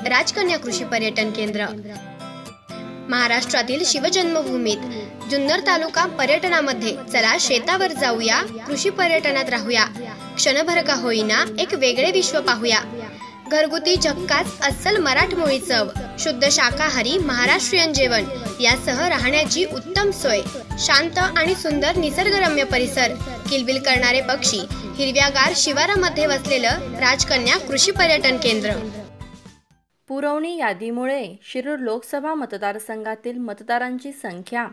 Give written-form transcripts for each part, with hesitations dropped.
राजकन्या कृषी पर्यटन केंद्र। महाराष्ट्रातील शिवजन्मभूमीत जुन्नर तालुका पर्यटनामध्ये चला शेतावर जाऊया, कृषी पर्यटनात राहूया, क्षणभर का होईना एक वेगळे विश्व पाहूया। घरगुती झक्कास अस्सल मराठमोळी चव, शुद्ध शाकाहारी महाराष्ट्रीयन जेवण यासह राहण्याची उत्तम सोय, शांत आणि सुंदर निसर्गरम्य परिसर, किलबिल करणारे पक्षी, हिरव्यागार शिवारामध्ये वसलेलं राजकन्या कृषी पर्यटन केंद्र। पुरवणी यादीमुळे शिरूर लोकसभा मतदारसंघातील मतदारांची संख्या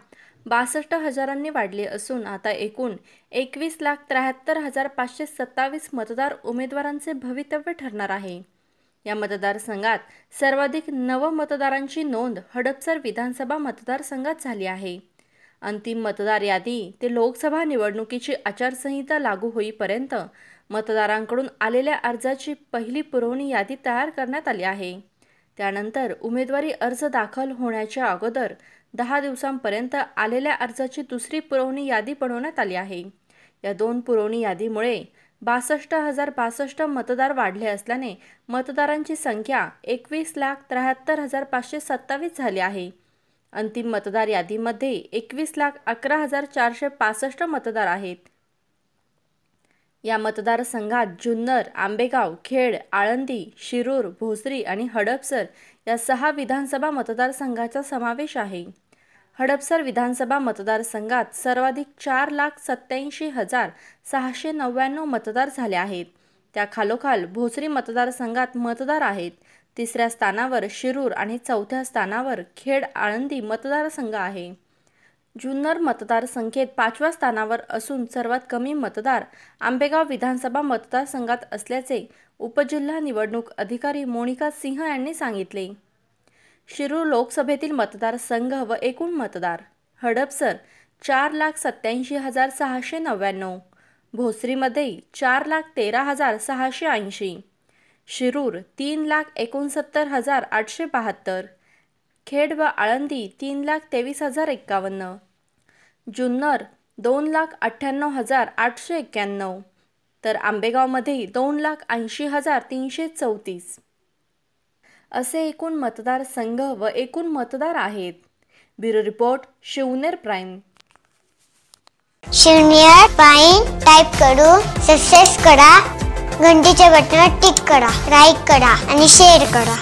62,000 वाढली असून आता एकूण 21,73,527 मतदार उमेदवारांचे भवितव्य ठरणार आहे। या मतदारसंघात सर्वाधिक नवमतदारांची नोंद हडपसर विधानसभा मतदारसंघात झाली आहे। अंतिम मतदार यादी ते लोकसभा निवडणुकीची आचारसंहिता लागू होईपर्यंत मतदारांकडून आलेल्या अर्जाची पहिली पुरवणी यादी तयार करण्यात आली आहे। त्यानंतर उमेदवारी अर्ज दाखल होण्याच्या अगोदर 10 दिवसांपर्यंत आलेल्या अर्जाची दुसरी पुरवणी यादी बनवण्यात आली आहे। या दोन पुरवणी यादीमुळे 62,062 मतदार वाढले असल्याने मतदारांची संख्या 21,73,527 झाली आहे। अंतिम मतदार यादीमध्ये 21,11,465 मतदार आहेत। या मतदारसंघात जुन्नर, आंबेगाव, खेड, आळंदी, शिरूर, भोसरी आणि हडपसर या 6 विधानसभा मतदारसंघाचा समावेश आहे। हडपसर विधानसभा मतदारसंघात सर्वाधिक 4,87,699 मतदार झाले आहेत। त्या खालोखाल भोसरी मतदारसंघात मतदार आहेत। तिसऱ्या स्थानावर शिरूर आणि चौथ्या स्थानावर खेड, आळंदी मतदारसंघ आहे। जुन्नर मतदारसंख्येत 5व्या स्थानावर असून सर्वात कमी मतदार आंबेगाव विधानसभा मतदारसंघात असल्याचे उपजिल्हा निवडणूक अधिकारी मोनिका सिंह यांनी सांगितले। शिरूर लोकसभेतील मतदारसंघ व एकूण मतदार: हडपसर 4,87,699, भोसरीमध्ये 4,13,680, शिरूर 3,69,872, खेड व आळंदी 3,23,051, जुन्नर 2,98,891, तर आंबेगावमध्ये 2,80,334 असे एकूण मतदारसंघ व एकूण मतदार आहेत। Bureau report, Shivner prime. Shivner prime type करून सबस्क्राइब करा, घंटीच्या बटनावर टिक करा, लाईक करा आणि शेअर करा।